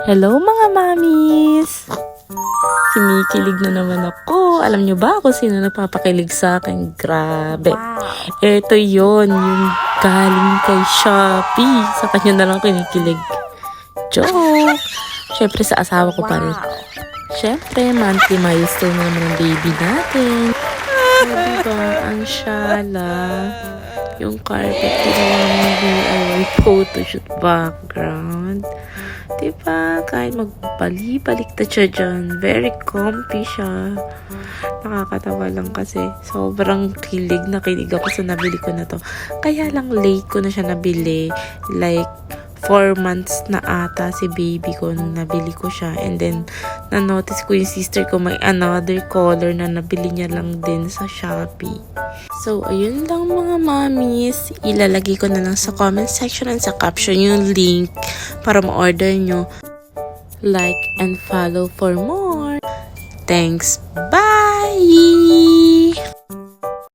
Hello mga mamis! Kinikilig na naman ako. Alam nyo ba kung sino nagpapakilig sa akin? Grabe. Ito yon yung galing kay Shopee. Sa kanya na lang kinikilig. Joke! Syempre sa asawa ko pa rin. Syempre, monthly milestone naman ng baby natin. Diba? Ang shala. Yung carpet ginawa ng DIY photoshoot background. Diba? Kahit magbalik-baliktad siya dyan. Very comfy siya. Nakakatawa lang kasi. Sobrang kilig na kilig ako sa nabili ko na to. Kaya lang late ko na siya nabili. Like, 4 months na ata si baby ko nung nabili ko siya. And then, na-notice ko yung sister ko may another color na nabili niya lang din sa Shopee. So, ayun lang mga mamis. Ilalagay ko na lang sa comment section and sa caption yung link para ma-order nyo. Like and follow for more. Thanks.